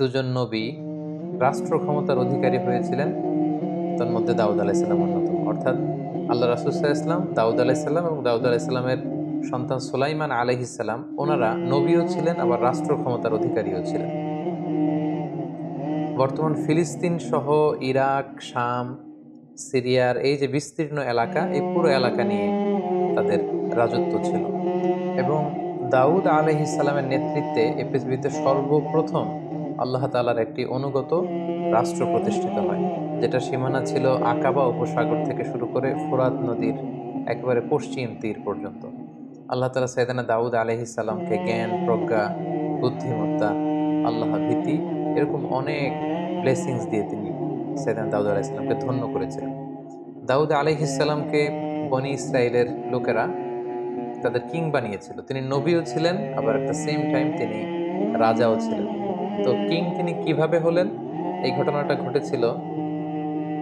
দুজন নবী রাষ্ট্র ক্ষমতার অধিকারী হয়েছিলেন, তার মধ্যে দাউদ আলাইসাল্লাম অন্যতম। অর্থাৎ আল্লাহ রাসূল সাল্লাল্লাহু আলাইহি ওয়াসাল্লাম, দাউদ আলাইসাল্লাম এবং দাউদ আলাইসাল্লামের সন্তান সুলাইমান আলাইহিসসালাম, ওনারা নবীও ছিলেন, আবার রাষ্ট্র ক্ষমতার অধিকারীও ছিলেন। বর্তমান ফিলিস্তিন সহ ইরাক, শাম, সিরিয়ার এই যে বিস্তীর্ণ এলাকা, এই পুরো এলাকা নিয়ে তাদের রাজত্ব ছিল। এবং দাউদ আলাইহিসসালামের নেতৃত্বে এই পৃথিবীতে সর্বপ্রথম আল্লাহ তাআলার একটি অনুগত রাষ্ট্র প্রতিষ্ঠিত হয়, যেটা সীমানা ছিল আকাবা উপসাগর থেকে শুরু করে ফোরাত নদীর একেবারে পশ্চিম তীর পর্যন্ত। আল্লাহ তাআলা সাইয়েদনা দাউদ আলাইহিসসালামকে জ্ঞান, প্রজ্ঞা, বুদ্ধিমত্তা, আল্লাহ ভীতি, এরকম অনেক ব্লেসিংস দিয়ে তিনি সাইয়েদনা দাউদ আলাইহিসসালামকে ধন্য করেছিলেন। দাউদ আলাইহিসসালামকে বনি ইসরাইলের লোকেরা তাদের কিং বানিয়েছিল। তিনি নবীও ছিলেন, আবার এট দ্য সেম টাইম তিনি রাজাও ছিলেন। তো কিং তিনি কিভাবে হলেন? এই ঘটনাটা ঘটেছিল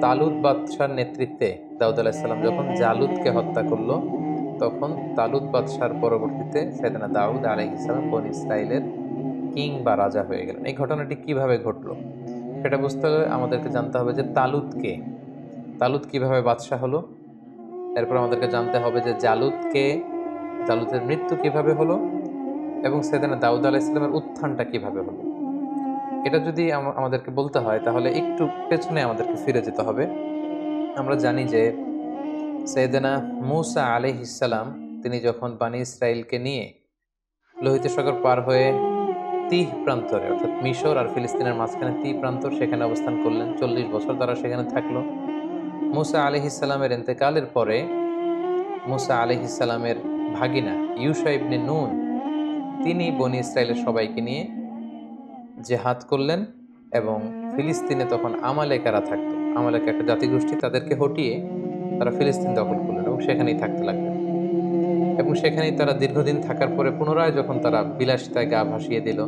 তালুত বাদশার নেতৃত্বে। দাউদ আলাইহিসসালাম যখন জালুতকে হত্যা করলো, তখন তালুত বাদশার পরবর্তীতে সাইয়েদনা দাউদ আলাইহিসসালাম বনি ইসরাইলের কিং বা রাজা হয়ে গেলেন। এই ঘটনাটি কিভাবে ঘটলো সেটা বুঝতে হলে আমাদেরকে জানতে হবে যে তালুত কে, তালুত কিভাবে বাদশাহ হলো। এরপর আমাদেরকে জানতে হবে যে জালুত কে, জালুতের মৃত্যু কিভাবে হলো, এবং সাইয়েদনা দাউদ আলাইহিসসালামের উত্থানটা কিভাবে হলো। এটা যদি আমাদেরকে বলতে হয়, তাহলে একটু পেছনে আমাদেরকে ফিরে যেতে হবে। আমরা জানি যে সাইয়েদনা মূসা আলাইহিসসালাম তিনি যখন বানি ইসরাইলকে নিয়ে লোহিত সাগর পার হয়ে তিহ প্রান্তরে, অর্থাৎ মিশর আর ফিলিস্তিনের মাঝখানে তিহ প্রান্তর, সেখানে অবস্থান করলেন। 40 বছর তারা সেখানে থাকলো। মূসা আলাইহিসসালামের ইন্তেকালের পরে মূসা আলাইহিসসালামের ভাগিনা ইউশা ইবনে নুন তিনি বনি ইসরাইলের সবাইকে নিয়ে জেহাদ করলেন, এবং ফিলিস্তিনে তখন আমালেকারা থাকতো। আমালেকা একটা জাতিগোষ্ঠী, তাদেরকে হটিয়ে তারা ফিলিস্তিন দখল করলেন এবং সেখানেই থাকতে লাগলেন। এবং সেখানেই তারা দীর্ঘদিন থাকার পরে পুনরায় যখন তারা বিলাসিতায় গা ভাসিয়ে দিল,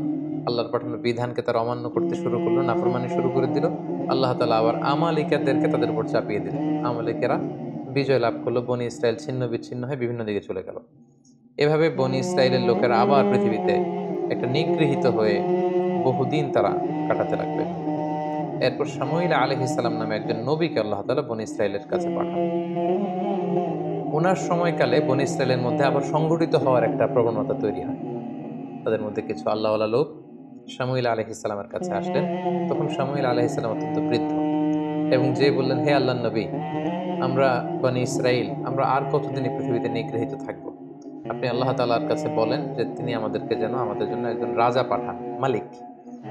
আল্লাহর পাঠানো বিধানকে তারা অমান্য করতে শুরু করলো, নাফরমানি শুরু করে দিল, আল্লাহ তাআলা আবার আমালিকাদেরকে তাদের উপর চাপিয়ে দিলেন। আমালিকেরা বিজয় লাভ করলো, বনি ইসরাইল ছিন্ন বিচ্ছিন্ন হয়ে বিভিন্ন দিকে চলে গেল। এভাবে বনি ইসরাইলের লোকেরা আবার পৃথিবীতে একটা নিগৃহীত হয়ে বহুদিন তারা কাটাতে লাগবে। এরপর শামুইল আলাইহিসসালাম নামে একজন নবীকে আল্লাহ তাআলা বনি ইসরাইলের কাছে পাঠান। ওনার সময়কালে বনি ইসরাইলের মধ্যে আবার সংগঠিত হওয়ার একটা প্রবণতা তৈরি হয়। তাদের মধ্যে কিছু আল্লাহওয়ালা লোক শামুইল আলাইহিসসালামের কাছে আসলেন। তখন শামুইল আলাইহিসসালাম অত্যন্ত বৃদ্ধ, এবং যে বললেন, হে আল্লাহর নবী, আমরা বনি ইসরাইল আমরা আর কতদিন এই পৃথিবীতে নিগৃহীত থাকবো? আপনি আল্লাহ তাআলার কাছে বলেন যে তিনি আমাদেরকে যেন আমাদের জন্য একজন রাজা পাঠান, মালিক।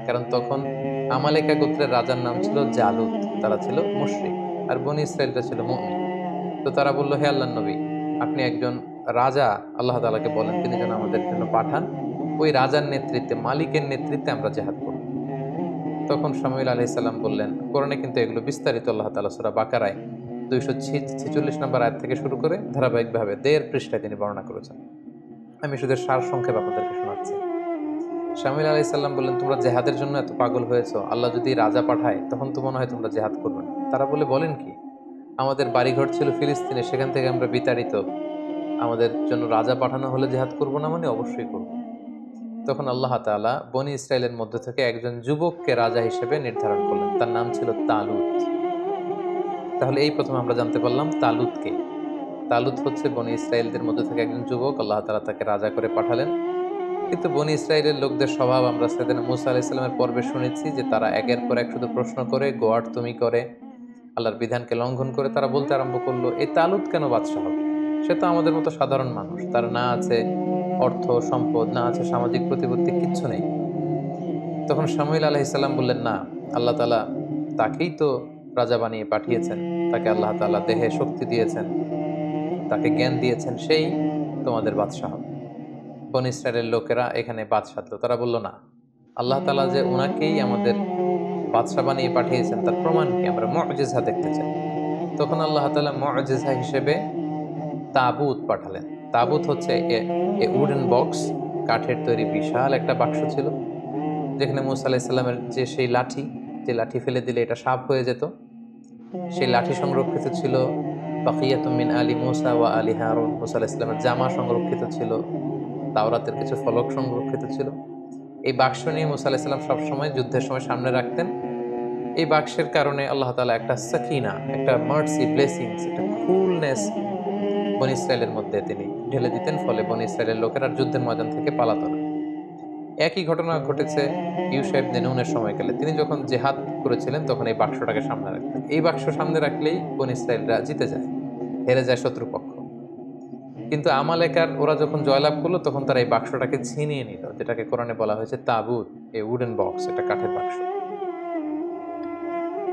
কারণ তখন আমালেকা গোত্রের রাজার নাম ছিল জালুত, তারা ছিল মুশরিক, আর বনি ইসরাইলটা ছিল মুমিন। তো তারা বলল, হে আল্লাহর নবী, আপনি একজন রাজা আল্লাহ তাআলাকে বলেন তিনি যেন আমাদের জন্য পাঠান, ওই রাজার নেতৃত্বে, মালিকের নেতৃত্বে আমরা জেহাদ করব। তখন শামুইল আলাইহিসসালাম বললেন, কোরআনে কিন্তু এগুলো বিস্তারিত আল্লাহ তাআলা সূরা বাকারায় 246 নম্বর আয়াত থেকে শুরু করে ধারাবাহিকভাবে 1.5 পৃষ্ঠায় তিনি বর্ণনা করেছেন। আমি শুধু সার সংক্ষেপ আপনাদেরকে শোনাচ্ছি। শামুইল আলাইহিসসালাম বললেন, তোমরা জেহাদের জন্য এত পাগল হয়েছো, আল্লাহ যদি রাজা পাঠায় তখন তো মনে হয় তোমরা জেহাদ করবে না। তারা বলেন কি, আমাদের বাড়িঘর ছিল ফিলিস্তিনে, সেখান থেকে আমরা বিতাড়িত, আমাদের জন্য রাজা পাঠানো হলে জেহাদ করব না? মানে অবশ্যই করব। তখন আল্লাহ তাআলা বনি ইসরাইলের মধ্য থেকে একজন যুবককে রাজা হিসেবে নির্ধারণ করলেন, তার নাম ছিল তালুত। তাহলে এই প্রথম আমরা জানতে পারলাম তালুতকে। তালুত হচ্ছে বনি ইসরাইলদের মধ্য থেকে একজন যুবক, আল্লাহ তাআলা তাকে রাজা করে পাঠালেন। কিন্তু বনি ইসরাইলের লোকদের স্বভাব আমরা সাইয়েদনা মূসা আলাইহিস সালামের পর্বে শুনেছি যে তারা একের পর এক শুধু প্রশ্ন করে, গোয়ার্ড তুমি করে, আল্লাহর বিধানকে লঙ্ঘন করে। তারা বলতে আরম্ভ করলো, এই তালুত কেন বাদশাহ হবে? সে তো আমাদের মতো সাধারণ মানুষ, তার না আছে অর্থ সম্পদ, না আছে সামাজিক প্রতিপত্তি, কিচ্ছু নেই। তখন শামুইল আলাইহিস সালাম বললেন, না, আল্লাহ তাআলা তাকেই তো রাজা বানিয়ে পাঠিয়েছেন, তাকে আল্লাহ তাআলা দেহে শক্তি দিয়েছেন, তাকে জ্ঞান দিয়েছেন, সেই তোমাদের বাদশাহ হবে। বনী ইসরাইলের লোকেরা এখানে বাদ সাধলো। তারা বলল, না, আল্লাহ তাআলা যে ওনাকেই আমাদের বাদশাহ বানিয়ে পাঠিয়েছেন তার প্রমাণ কি? আমরা মুআজিজা দেখতে চাই। তখন আল্লাহ তাআলা মুআজিজা হিসেবে তাবুত পাঠালেন। তাবুত হচ্ছে এ উডেন বক্স, কাঠের তৈরি বিশাল একটা বাক্স ছিল, যেখানে মূসা আলাইহিস সালামের যে সেই লাঠি, যে লাঠি ফেলে দিলে এটা সাপ হয়ে যেত, সেই লাঠি সংরক্ষিত ছিল। বাকিয়াতুম মিন আলি মূসা ওয়া আলি হারুন, মূসা আলাইহিস সালামের জামা সংরক্ষিত ছিল। তাওরাতের কিছু ফলক সংরক্ষিত ছিল। এই বাক্স নিয়ে মুসা আলাইহিস সালাম সবসময় যুদ্ধের সময় সামনে রাখতেন। এই বাক্সের কারণে আল্লাহ তাআলা একটা সাকিনা, একটা মার্সি, ব্লেসিংস, একটা কুলনেস বনী ইসরায়েলের মধ্যে তিনি ঢেলে দিতেন, ফলে বনী ইসরায়েলের লোকেরা যুদ্ধের ময়দান থেকে পালাতো না। একই ঘটনা ঘটেছে ইউশা ইবনে নুনের সময়কালে। তিনি যখন জেহাদ করেছিলেন তখন এই বাক্সটাকে সামনে রাখতেন। এই বাক্স সামনে রাখলেই বনী ইসরায়েলরা জিতে যায়, হেরে যায় শত্রুপক্ষ। কিন্তু আমালেকার ওরা যখন জয়লাভ করলো তখন তারা এই বাক্সটাকে ছিনিয়ে নিল, যেটাকে কোরআনে বলা হয়েছে তাবুত, এই উডেন বক্স, এটা কাঠের বাক্স।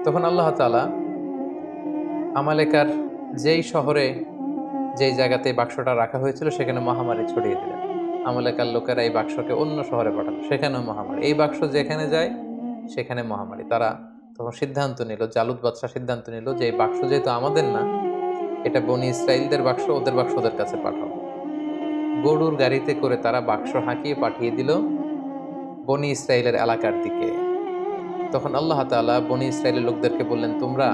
তখন আল্লাহ তাআলা আমালেকার যেই শহরে, যেই জায়গাতে এই বাক্সটা রাখা হয়েছিল সেখানে মহামারী ছড়িয়ে দিলেন। আমালেকার লোকেরা এই বাক্সকে অন্য শহরে পাঠালো, সেখানেও মহামারী। এই বাক্স যেখানে যায় সেখানে মহামারী। তারা তখন সিদ্ধান্ত নিল, জালুত বাদশাহ সিদ্ধান্ত নিল যে এই বাক্স যেহেতু আমাদের না, এটা বনী ইসরাইলদের বাক্স, ওদের বাক্স ওদের কাছে পাঠাও। গরুর গাড়িতে করে তারা বাক্স হাঁকিয়ে পাঠিয়ে দিল বনী ইসরাইলের এলাকার দিকে। তখন আল্লাহ তাআলা বনী ইসরাইলের লোকদেরকে বললেন, তোমরা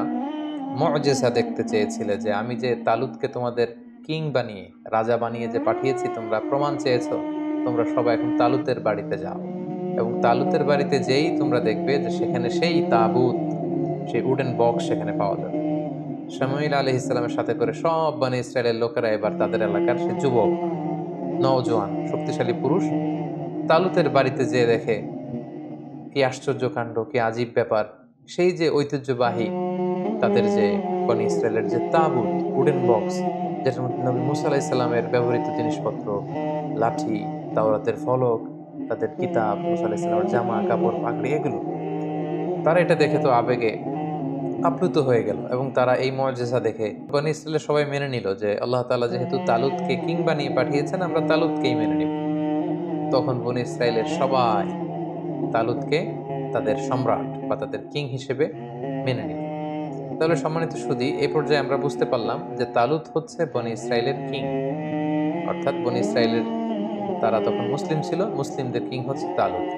মুজিজা দেখতে চেয়েছিলে, যে আমি যে তালুতকে তোমাদের কিং বানিয়ে, রাজা বানিয়ে যে পাঠিয়েছি, তোমরা প্রমাণ চেয়েছো। তোমরা সবাই এখন তালুতের বাড়িতে যাও, এবং তালুতের বাড়িতে যেই তোমরা দেখবে যে সেখানে সেই তাবুত, সেই উডেন বক্স সেখানে পাওয়া যাবে। শামুয়েল আলাইহিস সালামের সাথে করে সব বনী ইসরায়েলের লোকেরা এবার তাদের এলাকার সে যুবক, নওজোয়ান, শক্তিশালী পুরুষ তালুতের বাড়িতে যেয়ে দেখে কি আশ্চর্য কাণ্ড, কি আজীব ব্যাপার। সেই যে ঐতিহ্যবাহী তাদের যে বনী ইসরায়েলের যে তাবুত, উডেন বক্স, যেটার মধ্যে নবী মুসা আলাইহিস সালামের ব্যবহৃত জিনিসপত্র, লাঠি, তাওরাতের ফলক, তাদের কিতাব, মুসা আলাইহিস সালামের জামা কাপড়, পাগড়ি, এগুলো তারা এটা দেখে তো আবেগে আপ্লুত হয়ে গেল, এবং তারা এই মুজিজা দেখে বনী ইসরায়েলের সবাই মেনে নিল যে আল্লাহ তাআলা যেহেতু তালুতকে কিং বানিয়ে পাঠিয়েছেন, আমরা তালুতকেই মেনে নিব। তখন বনী ইসরায়েলের সবাই তালুতকে তাদের সম্রাট বা তাদের কিং হিসেবে মেনে নিল। তাহলে সম্মানিত সুধী, এই পর্যায়ে আমরা বুঝতে পারলাম যে তালুত হচ্ছে বনী ইসরায়েলের কিং, অর্থাৎ বনী ইসরায়েলের তারা তখন মুসলিম ছিল, মুসলিমদের কিং হচ্ছে তালুত।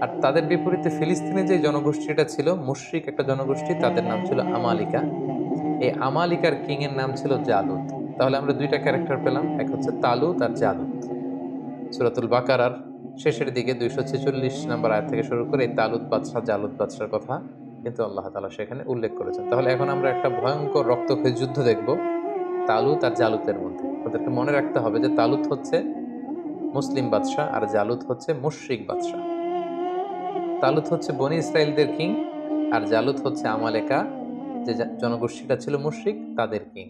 আর তাদের বিপরীতে ফিলিস্তিনে যে জনগোষ্ঠীটা ছিল, মুশরিক একটা জনগোষ্ঠী, তাদের নাম ছিল আমালিকা। এই আমালিকার কিং এর নাম ছিল জালুত। তাহলে আমরা দুইটা ক্যারেক্টার পেলাম, এক হচ্ছে তালুত আর জালুত। সূরাতুল বাকারার শেষের দিকে 246 নম্বর আয়াত থেকে শুরু করে এই তালুত বাদশাহ, জালুত বাদশার কথা কিন্তু আল্লাহ তাআলা সেখানে উল্লেখ করেছেন। তাহলে এখন আমরা একটা ভয়ঙ্কর রক্তক্ষয়ী যুদ্ধ দেখব তালুত আর জালুতের মধ্যে। ওদেরকে মনে রাখতে হবে যে তালুত হচ্ছে মুসলিম বাদশাহ আর জালুত হচ্ছে মুশরিক বাদশাহ। তালুত হচ্ছে বনী ইসরায়েলদের কিং, আর জালুত হচ্ছে আমালেকা, যে জনগোষ্ঠীটা ছিল মুশরিক, তাদের কিং।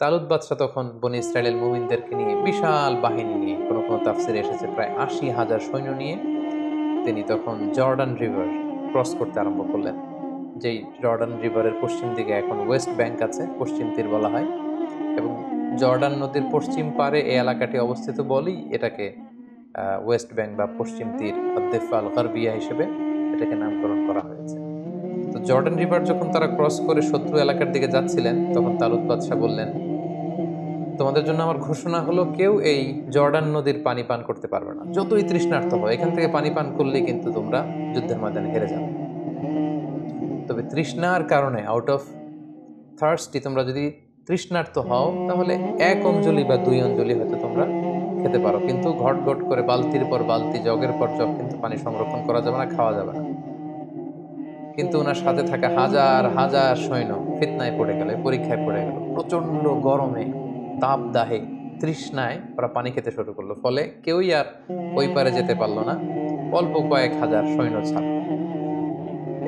তালুত বাদশাহ তখন বনী ইসরায়েলের মুমিনদেরকে নিয়ে বিশাল বাহিনী নিয়ে, কোনো কোনো তাফসিরে এসেছে প্রায় 80,000 সৈন্য নিয়ে, তিনি তখন জর্ডান রিভার ক্রস করতে আরম্ভ করলেন। যেই জর্ডান রিভারের পশ্চিম দিকে এখন ওয়েস্ট ব্যাংক আছে, পশ্চিম তীর বলা হয়, এবং জর্ডান নদীর পশ্চিম পারে এই এলাকাটি অবস্থিত বলেই এটাকে ওয়েস্ট ব্যাংক বা পশ্চিম তীর আদ-দিফা আল-গারবিয়া হিসেবে এটাকে নামকরণ করা হয়েছে। তো জর্ডান রিভার যখন তারা ক্রস করে শত্রু এলাকার দিকে যাচ্ছিলেন, তখন তালুত বাদশাহ বললেন, তোমাদের জন্য আমার ঘোষণা হলো, কেউ এই জর্ডান নদীর পানি পান করতে পারবে না, যতই তৃষ্ণার্ত হয়। এখান থেকে পানি পান করলেই কিন্তু তোমরা যুদ্ধের ময়দানে হেরে যাবে। তবে তৃষ্ণার কারণে, আউট অফ থার্স্টি, তোমরা যদি তৃষ্ণার্ত হও তাহলে 1 অঞ্জলি বা 2 অঞ্জলি হয়তো তোমরা খেতে পারো, কিন্তু ঘট ঘট করে বালতির পর বালতি, জগের পর জগ কিন্তু পানি সংরক্ষণ করা যাবে না, খাওয়া যাবে না। কিন্তু ওনার সাথে থাকা হাজার হাজার সৈন্য ফিতনায় পড়ে গেল, পরীক্ষায় পড়ে গেল। প্রচন্ড গরমে, তাপ দাহে, তৃষ্ণায় ওরা পানি খেতে শুরু করলো, ফলে কেউই আর ওই পারে যেতে পারলো না, অল্প কয়েক হাজার সৈন্য ছাড়া।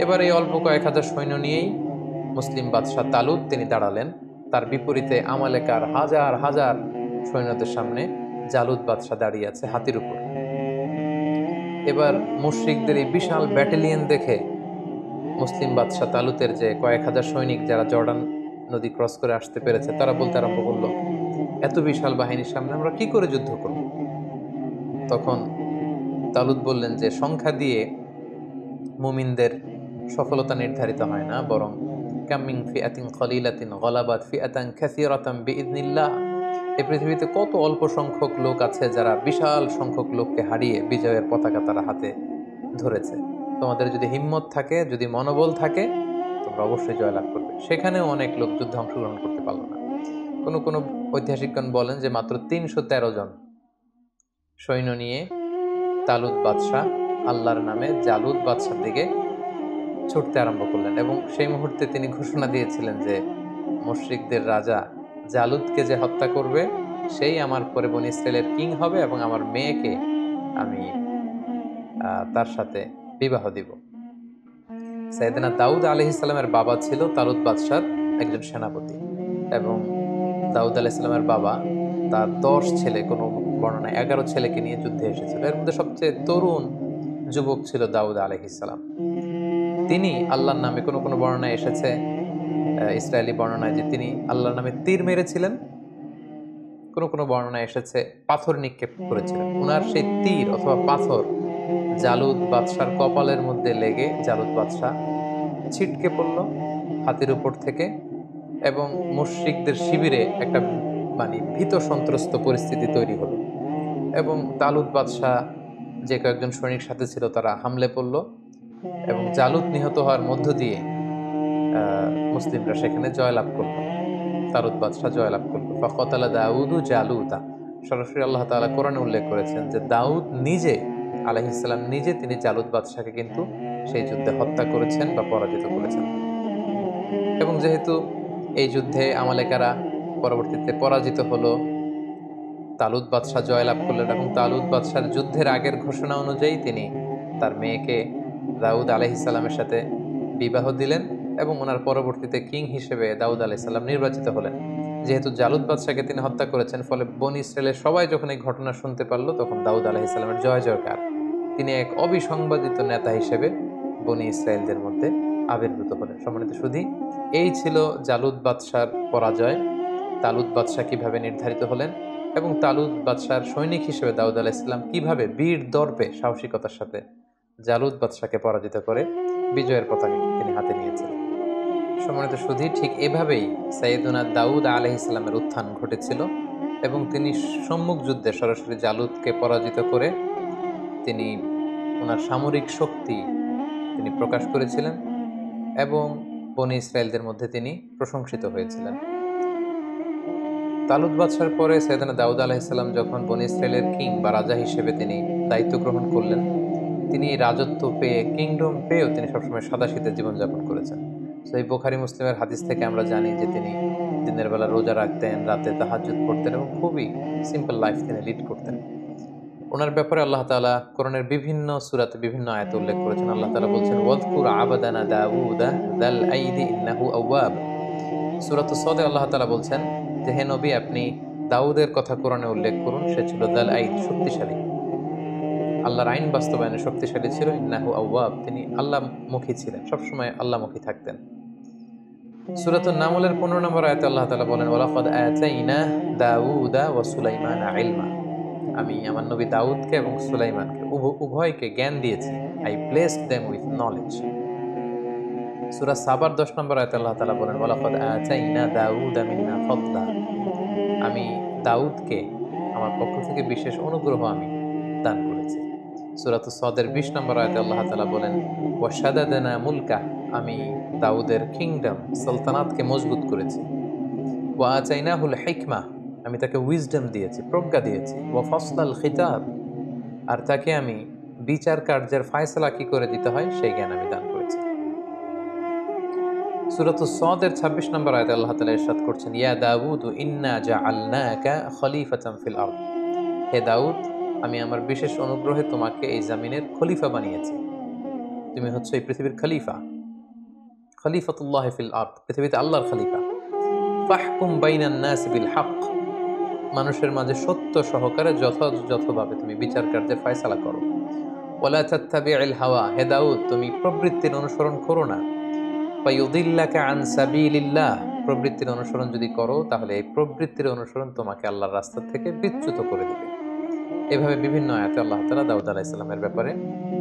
এবার এই অল্প কয়েক হাজার সৈন্য নিয়েই মুসলিম বাদশাহ তালুত তিনি দাঁড়ালেন। তার বিপরীতে আমালেকার হাজার হাজার সৈন্যদের সামনে জালুত বাদশাহ দাঁড়িয়ে আছে হাতির উপর। এবার মুশরিকদের এই বিশাল ব্যাটালিয়ন দেখে মুসলিম বাদশাহ তালুতের যে কয়েক হাজার সৈনিক যারা জর্ডান নদী ক্রস করে আসতে পেরেছে, তারা বলতে আরম্ভ করলো, এত বিশাল বাহিনীর সামনে আমরা কি করে যুদ্ধ করব? তখন তালুত বললেন যে সংখ্যা দিয়ে মুমিনদের সফলতা নির্ধারিত হয় না, বরং কামিং ফিআতিন কলিলাতিন গলাবাত ফিআতান কাসীরাতান বিইذনিল্লাহ। এই পৃথিবীতে কত অল্প সংখ্যক লোক আছে যারা বিশাল সংখ্যক লোককে হারিয়ে বিজয়ের পতাকা তারা হাতে ধরেছে। তোমাদের যদি হিম্মত থাকে, যদি মনোবল থাকে, তোমরা অবশ্যই জয়লাভ করবে। সেখানেও অনেক লোক যুদ্ধে অংশগ্রহণ করতে পারলো না। কোনো কোনো ঐতিহাসিকগণ বলেন যে মাত্র 313 জন সৈন্য নিয়ে তালুত বাদশাহ আল্লাহর নামে জালুত বাদশার দিকে ছুটতে আরম্ভ করলেন এবং সেই মুহূর্তে তিনি ঘোষণা দিয়েছিলেন যে মুশরিকদের রাজা জালুতকে যে হত্যা করবে সেই আমার পরে বনী ইসরায়েলের কিং হবে এবং আমার মেয়েকে আমি তার সাথে বিবাহ দিব। সাইয়েদনা দাউদ আলাইহিস সালামের বাবা ছিল তালুত বাদশার একজন সেনাপতি এবং দাউদ আলাইহিস সালামের বাবা তার 10 ছেলে, কোনো বর্ণনায় 11 ছেলেকে নিয়ে যুদ্ধে এসেছিল। এর মধ্যে সবচেয়ে তরুণ যুবক ছিল দাউদ আলাইহিস সালাম। তিনি আল্লাহর নামে কোনো কোনো বর্ণনায় এসেছে, ইসরায়েলি বর্ণনায় যে তিনি আল্লাহর নামে তীর মেরেছিলেন, কোনো কোনো বর্ণনায় এসেছে পাথর নিক্ষেপ করেছিলেন। উনার সেই তীর অথবা পাথর জালুত বাদশার কপালের মধ্যে লেগে জালুত বাদশাহ ছিটকে পড়ল হাতির উপর থেকে এবং মুশরিকদের শিবিরে একটা মানে ভীত সন্ত্রস্ত পরিস্থিতি তৈরি হলো এবং তালুত বাদশাহ যে কয়েকজন সৈনিক সাথে ছিল তারা হামলে পড়ল এবং জালুত নিহত হওয়ার মধ্য দিয়ে মুসলিমরা সেখানে জয়লাভ করল। তালুত বাদশাহ জয়লাভ করলো। ফাকাতালা দাউদু জালুতা, সরাসরি আল্লাহ তাআলা কোরআনে উল্লেখ করেছেন যে দাউদ নিজে আলাইহিস সালাম নিজে তিনি জালুত বাদশাকে কিন্তু সেই যুদ্ধে হত্যা করেছেন বা পরাজিত করেছেন। এবং যেহেতু এই যুদ্ধে আমালেকারা পরবর্তীতে পরাজিত হলো, তালুত বাদশাহ জয়লাভ করলেন এবং তালুত বাদশার যুদ্ধের আগের ঘোষণা অনুযায়ী তিনি তার মেয়েকে দাউদ আলাইহিস সালামের সাথে বিবাহ দিলেন এবং ওনার পরবর্তীতে কিং হিসেবে দাউদ আলাইহিস সালাম নির্বাচিত হলেন। যেহেতু জালুত বাদশাকে তিনি হত্যা করেছেন, ফলে বনী ইসরায়েলের সবাই যখন এই ঘটনা শুনতে পারলো তখন দাউদ আলাইহিস সালামের জয় জয়কার। তিনি এক অবিসংবাদিত নেতা হিসেবে বনী ইসরায়েলদের মধ্যে আবির্ভূত হলেন। সম্মানিত সুধী, এই ছিল জালুত বাদশার পরাজয়। তালুত বাদশাহ কিভাবে নির্ধারিত হলেন এবং তালুত বাদশার সৈনিক হিসেবে দাউদ আলাইহিস সালাম কিভাবে বীর দর্পে সাহসিকতার সাথে জালুত বাদশাকে পরাজিত করে বিজয়ের পতাকা তিনি হাতে নিয়েছিলেন। সম্মানিত সুধী, ঠিক এভাবেই সাইয়েদুনা দাউদ আলাইহিস সালামের উত্থান ঘটেছিল এবং তিনি সম্মুখ যুদ্ধে সরাসরি জালুতকে পরাজিত করে তিনি ওনার সামরিক শক্তি তিনি প্রকাশ করেছিলেন এবং বনী ইসরায়েলদের মধ্যে তিনি প্রশংসিত হয়েছিলেন। তালুত বাদশার পরে সাইয়েদনা দাউদ আলাইহিস সালাম যখন বনী ইসরায়েলের কিং বা রাজা হিসেবে তিনি দায়িত্ব গ্রহণ করলেন, তিনি রাজত্ব পেয়ে, কিংডম পেয়েও তিনি সবসময় সাদাসিধে জীবনযাপন করেছেন। তো এই বুখারী মুসলিমের হাদিস থেকে আমরা জানি যে তিনি দিনের বেলা রোজা রাখতেন, রাতে তাহাজ্জুদ পড়তেন এবং খুবই সিম্পল লাইফ তিনি লিড করতেন। ওনার ব্যাপারে আল্লাহ তাআলা কোরআনের বিভিন্ন সূরাতে বিভিন্ন আয়াতে উল্লেখ করেছেন। আল্লাহ তাআলা বলছেন, ওয়াযকুর আবাদানা দাউদা যাল আইদি ইন্নাহু আওয়াব। সূরাতুস সাদে আল্লাহ তাআলা বলছেন যে হে নবী, আপনি দাউদের কথা কোরআনে উল্লেখ করুন, সে ছিল যাল আইদ, শক্তিশালী, আল্লাহর আইন বাস্তবায়নে শক্তিশালী ছিল। ইন্নাহু আওয়াব, তিনি আল্লাহমুখী ছিলেন, সবসময় আল্লাহমুখী থাকতেন। সূরাতুন নামলের 15 নম্বর আয়াতে আল্লাহ তাআলা বলেন, ওয়ালাকাদ আতাইনা দাউদা ওয়া সুলাইমানা ইলমা, আমি আমার নবী দাউদকে এবং সুলাইমানকে উভয়কে জ্ঞান দিয়েছি। I placed them with knowledge. সূরা সাবার 10 নম্বর আয়াতে আল্লাহ তাআলা বলেন, ওয়ালাকাদ আতাইনা দাউদা মিন্না ফাদলা, আমি দাউদকে আমার পক্ষ থেকে বিশেষ অনুগ্রহ আমি দান করেছি। সূরাতুস সাদের 20 নম্বর আয়াতে আল্লাহ তাআলা বলেন, ওয়া শাদাদানা মুলকা, আমি দাউদের কিংডম সালতানাতকে মজবুত করেছি। ওয়া আতাইনাহুল হিকমা, আমি তাকে উইজডম দিয়েছি, প্রজ্ঞা দিয়েছি। ওয়া ফাসলাল খিতাব, আর তাকে আমি বিচার কার্যের ফায়সালা কি করে দিতে হয় সেই জ্ঞান আমি দান করেছি। সূরাতুস সাদের 26 নম্বর আয়াতে আল্লাহ তাআলা ইরশাদ করছেন, ইয়া দাউদ ইন্না জাআলনাকা খলিফাতান ফিল আরদ, হে দাউদ, আমি আমার বিশেষ অনুগ্রহে তোমাকে এই জমিনের খলিফা বানিয়েছি। তুমি হচ্ছে এই পৃথিবীর খলিফা, খলিফাতুল্লাহ ফিল আরদ, পৃথিবীতে আল্লাহর খলিফা। ফাহকুম বাইনান নাস বিল হক, মানুষের মাঝে সত্য সহকারে যথাযথভাবে তুমি বিচার কার্যের ফয়সালা করো। ওয়ালা তাত্তাবিউল হাওয়া, হে দাউদ, তুমি প্রবৃত্তির অনুসরণ করো না। ফায়ুদিল্লাকা আন সাবিলিল্লাহ, প্রবৃত্তির অনুসরণ যদি করো তাহলে এই প্রবৃত্তির অনুসরণ তোমাকে আল্লাহর রাস্তা থেকে বিচ্যুত করে দিবে। এভাবে বিভিন্ন আয়াতে আল্লাহ তাআলা দাউদ আলাইহিস সালামের ব্যাপারে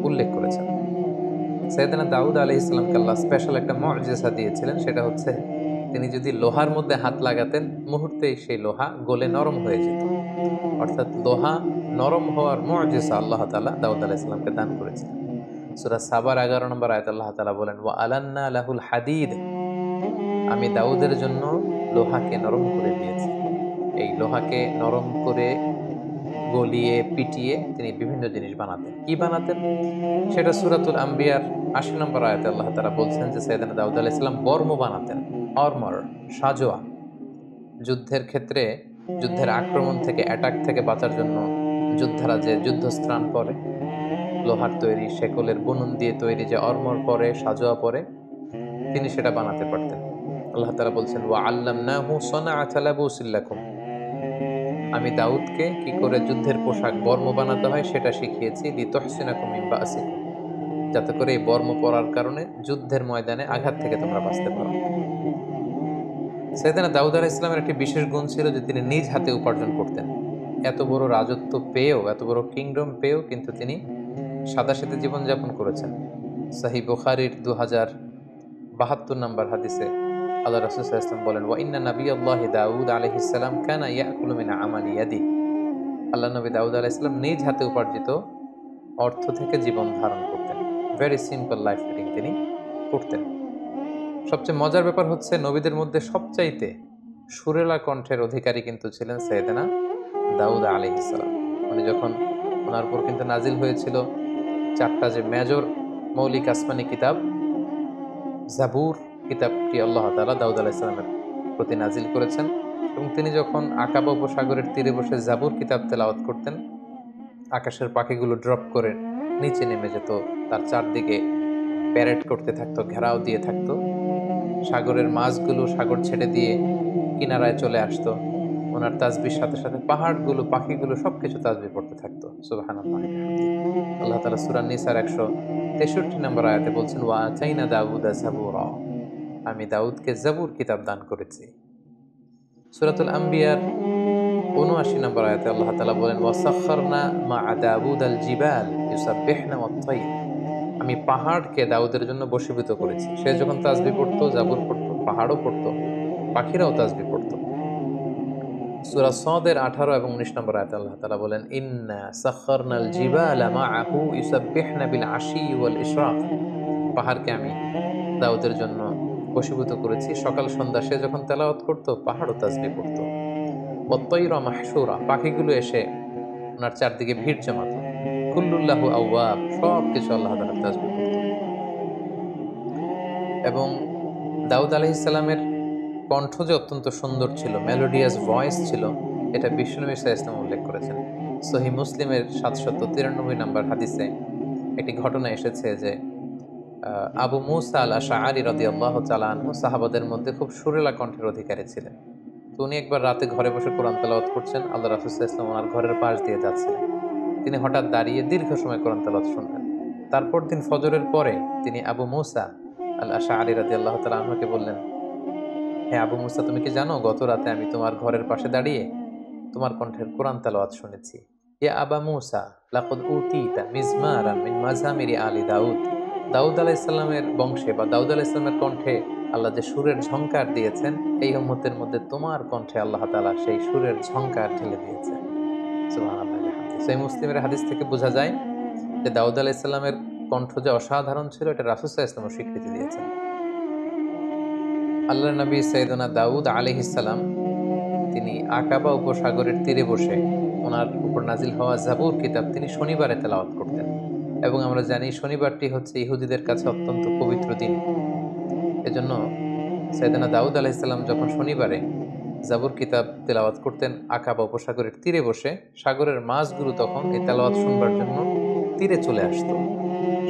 উল্লেখ করেছেন। সাইয়েদনা দাউদ আলাইহিস সালামকে আল্লাহ স্পেশাল একটা মুআজিজা দিয়েছিলেন, সেটা হচ্ছে তিনি যদি লোহার মধ্যে হাত লাগাতেন মুহূর্তেই সেই লোহা গলে নরম হয়ে যেত। অর্থাৎ লোহা নরম হওয়ার মুআজিজা আল্লাহ তাআলা দাউদ আলাইহিস সালামকে দান করেছিলেন। সূরা সাবার 11 নম্বর আয়াতে আল্লাহ তাআলা বলেন, ওয়া আলান্না লাহুল হাদিদ, আমি দাউদের জন্য লোহাকে নরম করে দিয়েছি। এই লোহাকে নরম করে গলিয়ে পিটিয়ে তিনি বিভিন্ন জিনিস বানাতেন। কি বানাতেন সেটা সূরাতুল আম্বিয়ার ৮০ নম্বর আয়াতে আল্লাহ তাআলা বলছেন যে সাইয়েদনা দাউদ আলাইহিস সালাম বর্ম বানাতেন। আর্মর, সাজোয়া। যুদ্ধের ক্ষেত্রে যুদ্ধের আক্রমণ থেকে, অ্যাটাক থেকে বাঁচার জন্য যোদ্ধারা যে যুদ্ধস্ত্রাণ পরে, লোহার তৈরি শেকলের বুনন দিয়ে তৈরি যে আর্মর পরে, সাজোয়া পরে, তিনি সেটা বানাতে পারতেন। আল্লাহ তাআলা বলছেন ওয়া আল্লামনাহু সানাআতা লাবুসিল লাকুম। আমি দাউদকে কি করে যুদ্ধের পোশাক বর্ম বানাতে হয় সেটা শিখিয়েছি, লিতুহসিনাকুম মিন বাসিকুম, যাতে করে এই বর্ম পরার কারণে যুদ্ধের ময়দানে আঘাত থেকে তোমরা বাঁচতে পারো। সাইয়েদনা দাউদ আলাইহিস সালামের একটি বিশেষ গুণ ছিল যে তিনি নিজ হাতে উপার্জন করতেন। এত বড় রাজত্ব পেয়েও, এত বড় কিংডম পেয়েও কিন্তু তিনি সাদাসিধে জীবনযাপন করেছেন। সহিহ বুখারীর 2072 নম্বর হাদিসে আল্লাহ রাসূল সাল্লাল্লাহু আলাইহি ওয়াসাল্লাম বলেন ওয়া ইন্না নাবিয়াল্লাহি দাউদ আলাইহিস সালাম কানা ইয়াকুলু মিন আমালি ইয়াদি। আল্লাহ নবী দাউদ আলাইহিস সালাম নিজ হাতে উপার্জিত অর্থ থেকে জীবন ধারণ করতেন। ভেরি সিম্পল লাইফ লিডিং তিনি করতেন। সবচেয়ে মজার ব্যাপার হচ্ছে নবীদের মধ্যে সবচাইতে সুরেলা কণ্ঠের অধিকারী কিন্তু ছিলেন সাইয়েদনা দাউদ আলাইহিস সালাম। উনি যখন ওনার উপর কিন্তু নাজিল হয়েছিল 4টা যে মেজর মৌলিক আসমানি কিতাব, জাবুর কিতাবটি আল্লাহ তাআলা দাউদ আলাইহিস সালামের প্রতি নাজিল করেছেন, এবং তিনি যখন আকাবা উপসাগরের তীরে বসে জাবুর কিতাব তেলাওয়াত করতেন, আকাশের পাখিগুলো ড্রপ করে নিচে নেমে যেত, তার চারদিকে প্যারেড করতে থাকতো, ঘেরাও দিয়ে থাকতো। সাগরের মাছগুলো সাগর ছেড়ে দিয়ে কিনারায় চলে আসতো। ওনার তাসবির সাথে সাথে পাহাড়গুলো, পাখিগুলো সবকিছু তাসবিহ পড়তে থাকতো। সুবহানাল্লাহ। আল্লাহ তাআলা সূরা নিসার 163 নম্বর আয়াতে বলছেন ওয়া আতাইনা দাউদা জাবুরা। আমি দাউদকে জাবুর কিতাব দান করেছি। সূরাতুল আম্বিয়ার ৭৯ নম্বর আয়াতে আল্লাহ তাআলা বলেন ওয়া সাখখারনা মা দাউদাল জিবাল ইউসাব্বিহনা ওয়াত তাইর। আমি পাহাড়কে দাউদের জন্য বশীভূত করেছি। সে যখন তাসবিহ পড়তো, জাবুর পড়তো, পাহাড়ও পড়তো, পাখিরাও তাসবিহ পড়তো। সূরা সদের 18 এবং 19 নম্বর আয়াতে আল্লাহ তাআলা বলেন ইন্না সাখখারনাল জিবালা মাআহু ইউসাব্বিহনা বিল আশি ওয়াল ইশরাক। পাহাড়কে আমি দাউদের জন্য বশীভূত করেছি। সকাল সন্ধ্যা সে যখন তেলাওয়াত করতো, পাহাড়ও তাসবিহ পড়তো। ওয়াত তাইরা মাহশুরা, পাখিগুলো এসে ওনার চারদিকে ভিড় জমাতো। কুল্লুল্লাহু আওয়াব, সবকিছু আল্লাহ তাআলার তাসবিহ করত। এবং দাউদ আলাইহিস সালামের কণ্ঠ যে অত্যন্ত সুন্দর ছিল, মেলোডিয়াস ভয়েস ছিল, এটা বিশ্বনবী সাল্লাল্লাহু আলাইহি ওয়াসাল্লাম উল্লেখ করেছেন। সহিহ মুসলিমের 793 নম্বর হাদিসে একটি ঘটনা এসেছে যে আবু মুসা আল আশআরী রাদিয়াল্লাহু তাআলা আনহু সাহাবাদের মধ্যে খুব সুরেলা কণ্ঠের অধিকারী ছিলেন। তো উনি একবার রাতে ঘরে বসে কোরআন তেলাওয়াত করছেন, আল্লাহ রাসূল সাল্লাল্লাহু আলাইহি ওয়াসাল্লাম ওনার ঘরের পাশ দিয়ে যাচ্ছিলেন। তিনি হঠাৎ দাঁড়িয়ে দীর্ঘ সময় কোরআন তেলাওয়াত শুনলেন। তারপর দিন ফজরের পরে তিনি আবু মুসা আল আশআরী রাদিয়াল্লাহু তাআলা আনহুকে বললেন, হে আবু মুসা, তুমি কি জানো গত রাতে আমি তোমার ঘরের পাশে দাঁড়িয়ে তোমার কণ্ঠের কোরআন তেলাওয়াত শুনেছি। ইয়া আবা মুসা লাকাদ উতিতা মিজমারান মিন মাজামিরি আলি দাউদ। দাউদ আলাইহিস সালামের বংশে বা দাউদ আলাইহিস সালামের কণ্ঠে আল্লাহ যে সুরের ঝংকার দিয়েছেন, এই উম্মতের মধ্যে তোমার কণ্ঠে আল্লাহ তাআলা সেই সুরের ঝংকার ঢেলে দিয়েছেন। সুবহানাল্লাহ। সেই মুসলিমের হাদিস থেকে বোঝা যায় যে দাউদ আলাইহিস সালামের কণ্ঠ যে অসাধারণ ছিল, এটা রাসূল সাল্লাল্লাহু আলাইহি ওয়াসাল্লাম স্বীকৃতি দিয়েছেন। আল্লাহর নবী সাইয়েদনা দাউদ আলাইহিস সালাম তিনি আকাবা উপসাগরের তীরে বসে ওনার উপর নাজিল হওয়া জাবুর কিতাব তিনি শনিবারে তেলাওয়াত করতেন। এবং আমরা জানি শনিবারটি হচ্ছে ইহুদিদের কাছে অত্যন্ত পবিত্র দিন। এজন্য সাইয়েদনা দাউদ আলাইহিস সালাম যখন শনিবারে জাবুর কিতাব তেলাওয়াত করতেন আকাবা উপসাগরের তীরে বসে, সাগরের মাছগুলো তখন এই তেলাওয়াত শুনবার জন্য তীরে চলে আসতো,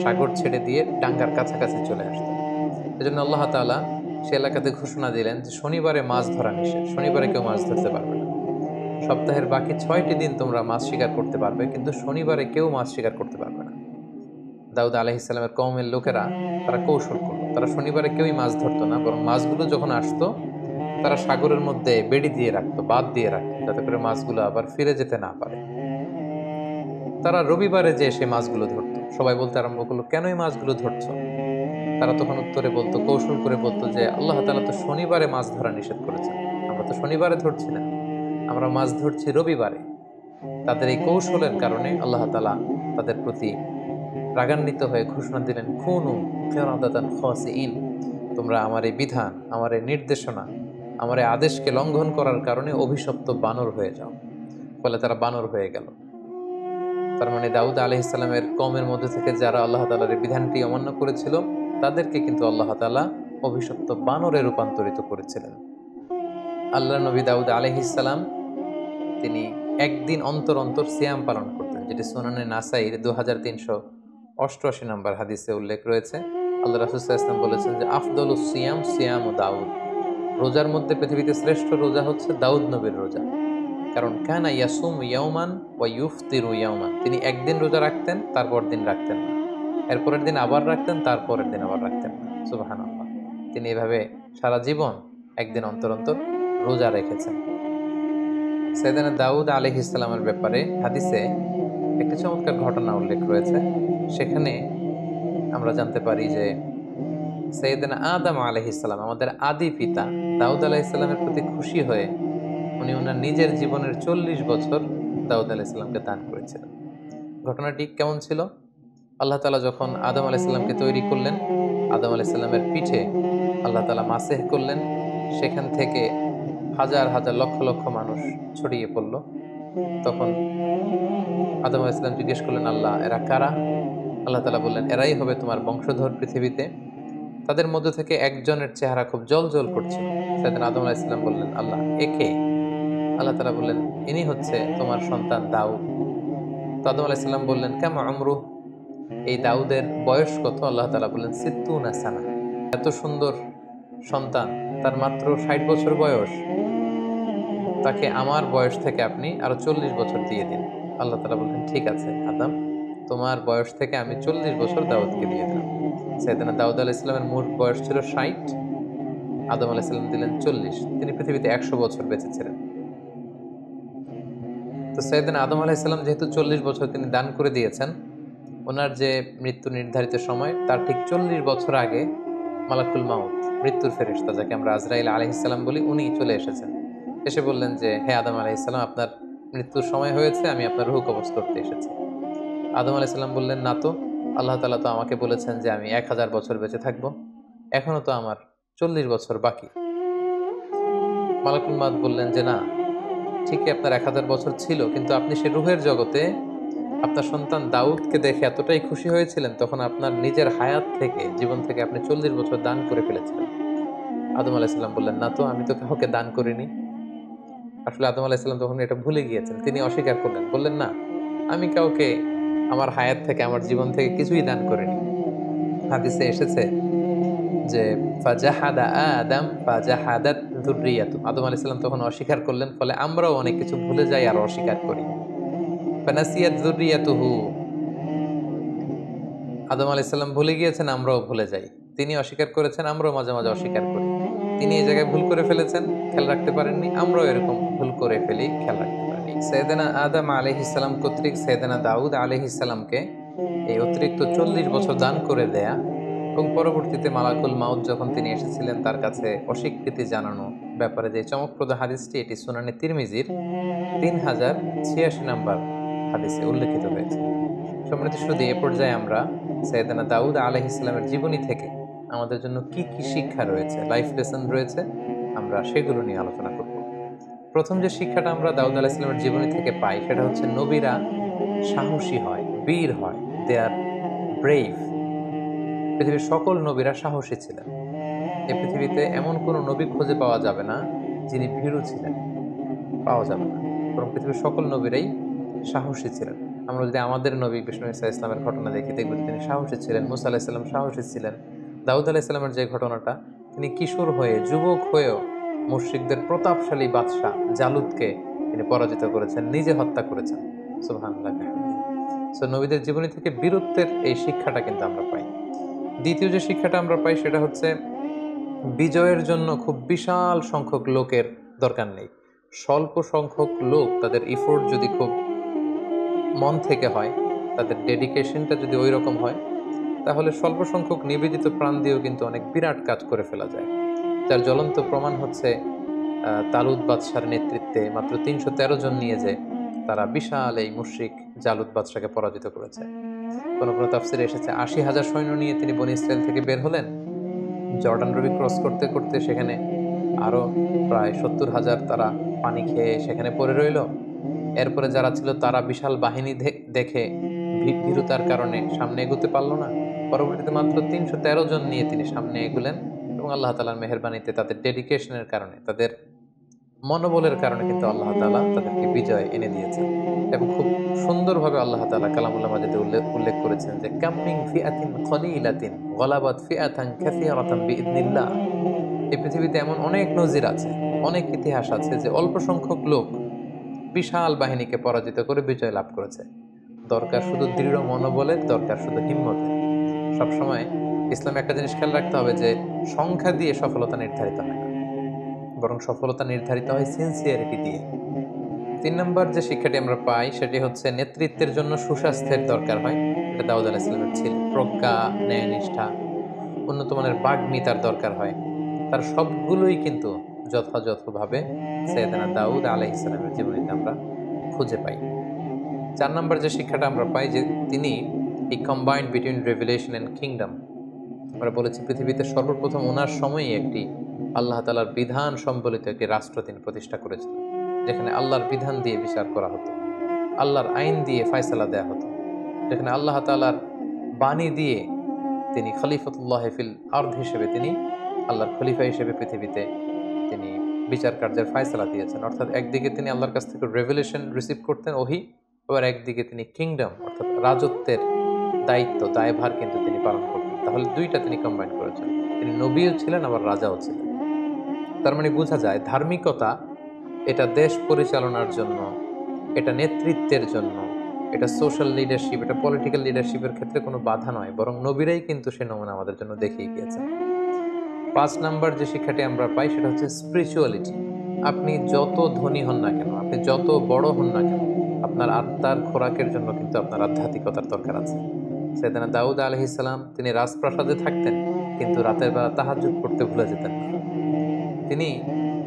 সাগর ছেড়ে দিয়ে ডাঙ্গার কাছাকাছি চলে আসতো। এজন্য আল্লাহ তাআলা সে এলাকাতে ঘোষণা দিলেন যে শনিবারে মাছ ধরা নিষেধ, শনিবারে কেউ মাছ ধরতে পারবে না। সপ্তাহের বাকি 6টি দিন তোমরা মাছ শিকার করতে পারবে, কিন্তু শনিবারে কেউ মাছ শিকার করতে পারবে না। দাউদ আলাইহিস সালামের কওমের লোকেরা তারা কৌশল করলো, তারা শনিবারে কেউই মাছ ধরতো না, বরং মাছগুলো যখন আসতো তারা সাগরের মধ্যে বেড়ি দিয়ে রাখতো, বাঁধ দিয়ে রাখতো, যাতে করে মাছগুলো আবার ফিরে যেতে না পারে। তারা রবিবারে যে সে মাছগুলো ধরতো। সবাই বলতে আরম্ভ করলো, কেন এই মাছগুলো ধরছো? তারা তখন উত্তরে বলতো, কৌশল করে বলতো যে আল্লাহ তাআলা তো শনিবারে মাছ ধরা নিষেধ করেছেন, আমরা তো শনিবারে ধরছি না, আমরা মাছ ধরছি রবিবারে। তাদের এই কৌশলের কারণে আল্লাহ তাআলা তাদের প্রতি রাগান্বিত হয়ে ঘোষণা দিলেন, কুনু কিরাদাতান খাসিইন, তোমরা আমার এই বিধান, আমার এই নির্দেশনা, আমার এই আদেশকে লঙ্ঘন করার কারণে অভিশপ্ত বানর হয়ে যাও। ফলে তারা বানর হয়ে গেল। তার মানে দাউদ আলাইহিসসালামের কওমের মধ্যে থেকে যারা আল্লাহ তাআলার এই বিধানটি অমান্য করেছিল তাদেরকে কিন্তু আল্লাহ তাআলা অভিশপ্ত বানরে রূপান্তরিত করেছিলেন। আল্লাহর নবী দাউদ আলাইহিসসালাম তিনি একদিন অন্তর অন্তর সিয়াম পালন করতেন, যেটি সুনানে নাসাইর 2388 নম্বর হাদিসে উল্লেখ রয়েছে। আল্লাহ রাসূল সাল্লাল্লাহু আলাইহি ওয়াসাল্লাম বলেছেন যে আফদলুস সিয়াম সিয়ামু দাউদ, রোজার মধ্যে পৃথিবীতে শ্রেষ্ঠ রোজা হচ্ছে দাউদ নবীর রোজা। কারণ কানা ইয়াসুম ইয়াওমান ওয়া ইউফতিরু ইয়াওমান, তিনি একদিন রোজা রাখতেন, তারপর দিন রাখতেন না, এরপরের দিন আবার রাখতেন, তারপরের দিন আবার রাখতেন না। সুবহানাল্লাহ, তিনি এভাবে সারা জীবন একদিন অন্তর অন্তর রোজা রেখেছেন। সাইয়েদনা দাউদ আলাইহিস সালামের ব্যাপারে হাদিসে একটি চমৎকার ঘটনা উল্লেখ রয়েছে। সেখানে আমরা জানতে পারি যে সাইয়েদনা আদম আলাইহিস সালাম, আমাদের আদি পিতা, দাউদ আলাইহিস সালামের প্রতি খুশি হয়ে উনি ওনার নিজের জীবনের 40 বছর দাউদ আলাইহিস সালামকে দান করেছিলেন। ঘটনাটি কেমন ছিল? আল্লাহ তাআলা যখন আদম আলাইহিস সালামকে তৈরি করলেন, আদম আলাইহিস সালামের পিঠে আল্লাহ তাআলা মাসেহ করলেন, সেখান থেকে হাজার হাজার লক্ষ লক্ষ মানুষ ছড়িয়ে পড়ল। তখন আদম আলাইহিস সালাম জিজ্ঞেস করলেন, আল্লাহ এরা কারা? আল্লাহ তাআলা বললেন, এরাই হবে তোমার বংশধর পৃথিবীতে। তাদের মধ্য থেকে একজনের চেহারা খুব জ্বলজ্বল করছিল। সাইয়েদনা আদম আলাইহিস সালাম বললেন, আল্লাহ একে? আল্লাহ তাআলা বললেন, ইনি হচ্ছে তোমার সন্তান দাউদ। তো আদম আলাইহিস সালাম বললেন, কামা আমরুহ, এই দাউদের বয়স কত? আল্লাহ তাআলা বললেন, সিত্তুনা সানা, এত সুন্দর সন্তান, তার মাত্র 60 বছর বয়স, তাকে আমার বয়স থেকে আপনি আরো 40 বছর দিয়ে দিন। আল্লাহ তাআলা বললেন, ঠিক আছে আদম, তোমার বয়স থেকে আমি 40 বছর দাউদকে দিয়ে দিলাম। সাইয়েদনা দাউদ আলাইহিস সালামের মোট বয়স ছিল 60, আদম আলাইহিস সালাম দিলেন 40, তিনি পৃথিবীতে 100 বছর বেঁচে ছিলেন। তো সাইয়েদনা আদম আলাইহিস সালাম যেহেতু 40 বছর তিনি দান করে দিয়েছেন, ওনার যে মৃত্যু নির্ধারিত সময় তার ঠিক 40 বছর আগে মালাকুল মাউত, মৃত্যুর ফেরেশতা, যাকে আমরা আজরাইল আলাইহিস সালাম বলি, উনি চলে এসেছেন। এসে বললেন যে, হে আদম আলাইহিস সালাম, আপনার মৃত্যুর সময় হয়েছে, আমি আপনার রূহ কবজ করতে এসেছি। আদম আলাইহিস সালাম বললেন, না তো, আল্লাহ তাআলা তো আমাকে বলেছেন যে আমি 1000 বছর বেঁচে থাকব, এখনো তো আমার 40 বছর বাকি। মালাকুল মাউত বললেন যে, না, ঠিকই আপনার 1000 বছর ছিল, কিন্তু আপনি সে রূহের জগতে আপনার সন্তান দাউদকে দেখে এতটাই খুশি হয়েছিলেন, তখন আপনার নিজের হায়াত থেকে, জীবন থেকে আপনি 40 বছর দান করে ফেলেছিলেন। আদম আলাইহিস সালাম বললেন, না তো, আমি তো কাউকে দান করিনি। আসলে আদম আলাইহিস সালাম তখন এটা ভুলে গিয়েছেন, তিনি অস্বীকার করলেন, বললেন, না, আমি কাউকে আমার হায়াত থেকে, আমার জীবন থেকে কিছুই দান করিনি। হাদিসে এসেছে যে ফাজাহাদা আদম ফাজাহাদাত যুররিয়াতু, আদম আলাইহিস সালাম তখন অস্বীকার করলেন, ফলে আমরাও অনেক কিছু ভুলে যাই আর অস্বীকার করি। ফানাসিয়াত যুররিয়াতুহু, আদম আলাইহিস সালাম ভুলে গিয়েছেন, আমরাও ভুলে যাই। তিনি অস্বীকার করেছেন, আমরাও মাঝে মাঝে অস্বীকার করি। তিনি এই জায়গায় ভুল করে ফেলেছেন, খেয়াল রাখতে পারেননি, আমরাও এরকম ভুল করে ফেলি, খেয়াল রাখতে পারিনি। সাইয়েদনা আদম আলাইহিস সালাম কর্তৃক সাইয়েদনা দাউদ আলাইহিস সালামকে এই অতিরিক্ত 40 বছর দান করে দেয়া, এবং পরবর্তীতে মালাকুল মাউত যখন তিনি এসেছিলেন তার কাছে অস্বীকৃতি জানানো ব্যাপারে যে চমকপ্রদ হাদিসটি, এটি সুনানে তিরমিজির 3086 নম্বর হাদিসে উল্লেখিত হয়েছে। সম্মানিত সুধী, এ পর্যায়ে আমরা সাইয়েদনা দাউদ আলাইহিস সালামের জীবনী থেকে আমাদের জন্য কি কি শিক্ষা রয়েছে, লাইফ লেসন রয়েছে, আমরা সেগুলো নিয়ে আলোচনা করব। প্রথম যে শিক্ষাটা আমরা দাউদ আলাইহিস সালামের জীবনী থেকে পাই, সেটা হচ্ছে নবীরা সাহসী হয়, বীর হয়, দে আর ব্রেভ। পৃথিবীর সকল নবীরা সাহসী ছিলেন। এই পৃথিবীতে এমন কোনো নবী খুঁজে পাওয়া যাবে না যিনি ভীরু ছিলেন, পাওয়া যাবে না, বরং পৃথিবীর সকল নবীরাই সাহসী ছিলেন। আমরা যদি আমাদের নবী বিষ্ণু ঈসা ইসলামের ঘটনা দেখি, দেখব যে তিনি সাহসী ছিলেন। মুসা আলাইহিস সালাম সাহসী ছিলেন। দাউদ আলাইহিস সালামের যে ঘটনাটা, তিনি কিশোর হয়ে, যুবক হয়েও মুশরিকদের প্রতাপশালী বাদশাহ জালুতকে তিনি পরাজিত করেছেন, নিজে হত্যা করেছেন। সুবহানাল্লাহ। সো নবীদের জীবনী থেকে বীরত্বের এই শিক্ষাটা কিন্তু আমরা পাই। দ্বিতীয় যে শিক্ষাটা আমরা পাই, সেটা হচ্ছে বিজয়ের জন্য খুব বিশাল সংখ্যক লোকের দরকার নেই। স্বল্প সংখ্যক লোক তাদের ইফোর্ট যদি খুব মন থেকে হয়, তাদের ডেডিকেশনটা যদি ওই রকম হয়, তাহলে স্বল্প সংখ্যক নিবেদিত প্রাণ দিয়েও কিন্তু অনেক বিরাট কাজ করে ফেলা যায়। যার জ্বলন্ত প্রমাণ হচ্ছে তালুত বাদশার নেতৃত্বে মাত্র 313 জন নিয়ে যে তারা বিশাল এই মুশরিক জালুত বাদশাকে পরাজিত করেছে। কোনো কোনো তাফসিরে এসেছে 80,000 সৈন্য নিয়ে তিনি বনী ইসরায়েল থেকে বের হলেন। জর্ডান নদী ক্রস করতে করতে সেখানে আরও প্রায় 70,000 তারা পানি খেয়ে সেখানে পড়ে রইল। এরপরে যারা ছিল তারা বিশাল বাহিনী দেখে ভীরুতার কারণে সামনে এগোতে পারল না। পরবর্তীতে মাত্র 313 জন নিয়ে তিনি সামনে এগুলেন এবং আল্লাহ তাআলার মেহেরবানিতে তাদের ডেডিকেশনের কারণে, তাদের মনোবলের কারণে কিন্তু আল্লাহ তাআলা তাদেরকে বিজয় এনে দিয়েছেন। এবং খুব সুন্দরভাবে আল্লাহ তাআলা কালামুল্লাহ মাজিদে উল্লেখ করেছেন যে কাম মিন ফিআতিন কলিলাতিন গলাবাত ফিআতান কাসীরাতান বিইذনিল্লাহ। এই পৃথিবীতে এমন অনেক নজির আছে, অনেক ইতিহাস আছে যে অল্প সংখ্যক লোক বিশাল বাহিনীকে পরাজিত করে বিজয় লাভ করেছে। দরকার শুধু দৃঢ় মনোবলের, দরকার শুধু হিম্মতের। সবসময় ইসলামে একটা জিনিস খেয়াল রাখতে হবে যে সংখ্যা দিয়ে সফলতা নির্ধারিত হয় না, বরং সফলতা নির্ধারিত হয় সিনসিয়ারিটি দিয়ে। 3 নম্বর যে শিক্ষাটি আমরা পাই সেটি হচ্ছে নেতৃত্বের জন্য সুস্বাস্থ্যের দরকার হয়। এটা দাউদ আলাইহিস সালামের ছিল। প্রজ্ঞা, ন্যায়নিষ্ঠা, উন্নত মানের বাগ্মিতার দরকার হয়। তার সবগুলোই কিন্তু যথাযথভাবে সাইয়েদনা দাউদ আলাইহিস সালামের জীবনীতে আমরা খুঁজে পাই। 4 নম্বর যে শিক্ষাটা আমরা পাই যে তিনি combined between revelation and kingdom. আমরা বলেছি পৃথিবীতে সর্বপ্রথম ওনার সময়ই একটি আল্লাহ তাআলার বিধান সম্বলিত একটি রাষ্ট্র তিনি প্রতিষ্ঠা করেছিলেন, যেখানে আল্লাহর বিধান দিয়ে বিচার করা হতো, আল্লাহর আইন দিয়ে ফয়সালা দেয়া হতো, যেখানে আল্লাহ তাআলার বাণী দিয়ে তিনি খলিফাতুল্লাহ ফিল আরদ হিসেবে, তিনি আল্লাহর খলিফা হিসেবে পৃথিবীতে তিনি বিচার কার্যের ফয়সালা দিয়েছেন। অর্থাৎ একদিকে তিনি আল্লাহর কাছ থেকে রেভেলেশন রিসিভ করতেন, ওহী, আবার একদিকে তিনি কিংডম অর্থাৎ রাজত্বের দায়িত্ব, দায়ভার কিন্তু তিনি পালন করতেন। তাহলে দুইটা তিনি কম্বাইন করেছেন, তিনি নবীও ছিলেন আবার রাজাও ছিলেন। তার মানে বোঝা যায় ধার্মিকতা এটা দেশ পরিচালনার জন্য, এটা নেতৃত্বের জন্য, এটা সোশ্যাল লিডারশিপ, এটা পলিটিক্যাল লিডারশিপের ক্ষেত্রে কোনো বাধা নয়, বরং নবীরাই কিন্তু সে নমুনা আমাদের জন্য দেখিয়ে গিয়েছেন। 5 নাম্বার যে শিক্ষাটি আমরা পাই সেটা হচ্ছে স্পিরিচুয়ালিটি। আপনি যত ধনী হন না কেন, আপনি যত বড় হন না কেন, আপনার আত্মার খোরাকের জন্য কিন্তু আপনার আধ্যাত্মিকতার দরকার আছে। সাইয়েদনা দাউদ আলাইহিস সালাম তিনি রাজপ্রাসাদে থাকতেন, কিন্তু রাতের বেলা তাহাজ্জুদ পড়তে ভুলে যেতেন না। তিনি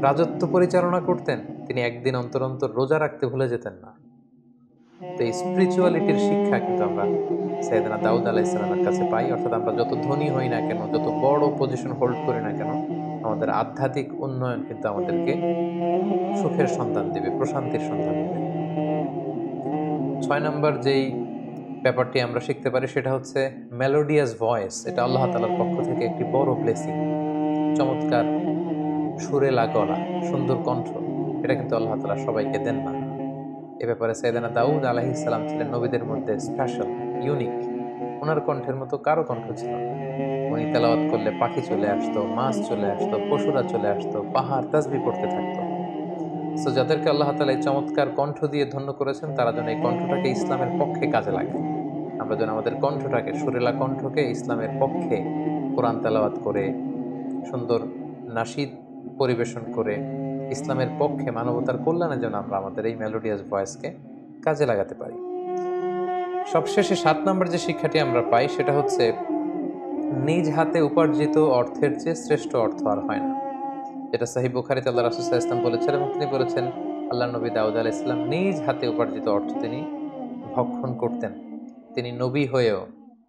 রাজত্ব পরিচালনা করতেন, তিনি একদিন অন্তর অন্তর রোজা রাখতে ভুলে যেতেন না। তো এই স্পিরিচুয়ালিটির শিক্ষা কিন্তু আমরা সাইয়েদনা দাউদ আলাইহিস সালামের কাছে পাই। অর্থাৎ আমরা যত ধনী হই না কেন, যত বড় পজিশন হোল্ড করি না কেন, আমাদের আধ্যাত্মিক উন্নয়ন কিন্তু আমাদেরকে সুখের সন্ধান দেবে, প্রশান্তির সন্ধান দেবে। 6 নাম্বার যেই ব্যাপারটি আমরা শিখতে পারি সেটা হচ্ছে মেলোডিয়াস ভয়েস। এটা আল্লাহ তাআলার পক্ষ থেকে একটি বড় ব্লেসিং। চমৎকার সুরেলা গলা, সুন্দর কণ্ঠ, এটা কিন্তু আল্লাহ তাআলা সবাইকে দেন না। এ ব্যাপারে সাইয়েদনা দাউদ আলাইহিস সালাম ছিলেন নবীদের মধ্যে স্পেশাল, ইউনিক। ওনার কণ্ঠের মতো কারো কণ্ঠ ছিল না। উনি তেলাওয়াত করলে পাখি চলে আসতো, মাছ চলে আসতো, পশুরা চলে আসতো, পাহাড় তাসবিহ পড়তে থাকতো। সো যাদেরকে আল্লাহ তাআলা এই চমৎকার কণ্ঠ দিয়ে ধন্য করেছেন, তারা যেন এই কণ্ঠটাকে ইসলামের পক্ষে কাজে লাগায়। আমরা যেন আমাদের কণ্ঠটাকে, সুরেলা কণ্ঠকে ইসলামের পক্ষে কোরআন তেলাওয়াত করে, সুন্দর নাশিদ পরিবেশন করে, ইসলামের পক্ষে, মানবতার কল্যাণে যেন আমরা আমাদের এই মেলোডিয়াস ভয়েসকে কাজে লাগাতে পারি। সবশেষে 7 নম্বর যে শিক্ষাটি আমরা পাই সেটা হচ্ছে নিজ হাতে উপার্জিত অর্থের চেয়ে শ্রেষ্ঠ অর্থ আর হয় না। যেটা সহিহ বুখারীতে আল্লাহ রাসূল সাল্লাল্লাহু আলাইহি ওয়াসাল্লাম বলেছেন, এবং তিনি বলেছেন আল্লাহর নবী দাউদ আলাইহিস সালাম নিজ হাতে উপার্জিত অর্থ তিনি ভক্ষণ করতেন। তিনি নবী হয়েও,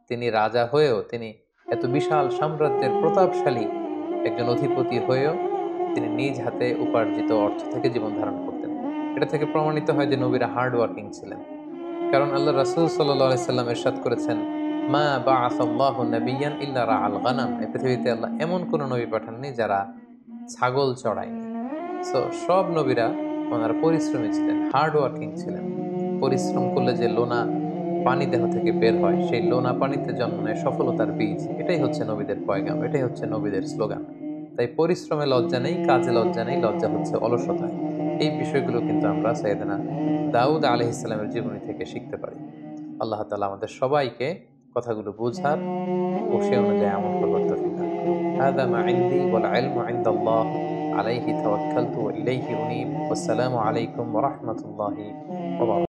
তিনি রাজা হয়েও, তিনি এত বিশাল সাম্রাজ্যের প্রতাপশালী একজন অধিপতি হয়েও তিনি নিজ হাতে উপার্জিত অর্থ থেকে জীবন ধারণ করতেন। এটা থেকে প্রমাণিত হয় যে নবীরা হার্ড ওয়ার্কিং ছিলেন। কারণ আল্লাহ রাসূল সাল্লাল্লাহু আলাইহি সাল্লাম ইরশাদ করেছেন, মা বাআসাল্লাহু নাবিয়্যান ইল্লা রাআল গানাম। এই পৃথিবীতে আল্লাহ এমন কোনো নবী পাঠাননি যারা ছাগল চড়ায়নি। সো সব নবীরা ওনারা পরিশ্রমী ছিলেন, হার্ড ওয়ার্কিং ছিলেন। পরিশ্রম করলে যে লোনা পানি দেহ থেকে বের হয়, সেই লোনা পানিতে জন্ম নেয় সফলতার বীজ। এটাই হচ্ছে নবীদের পয়গাম, এটাই হচ্ছে নবীদের স্লোগান। তাই পরিশ্রমে লজ্জা নেই, কাজে লজ্জা নেই, লজ্জা হচ্ছে অলসতায়। এই বিষয়গুলো কিন্তু আমরা সাইয়েদনা দাউদ আলাইহিস সালামের জীবনী থেকে শিখতে পারি। আল্লাহ তাআলা আমাদের সবাইকে কথাগুলো বোঝার ও সে অনুযায়ী আমল করবার তৌফিক দান করুন। হাযা মা ইনদি ওয়াল ইলমু ইনদাল্লাহ আলাইহি তাওয়াক্কালতু ওয়া ইলাইহি উনীব। ওয়াসসালামু আলাইকুম ওয়া রাহমাতুল্লাহি ওয়া বারাকাতুহু।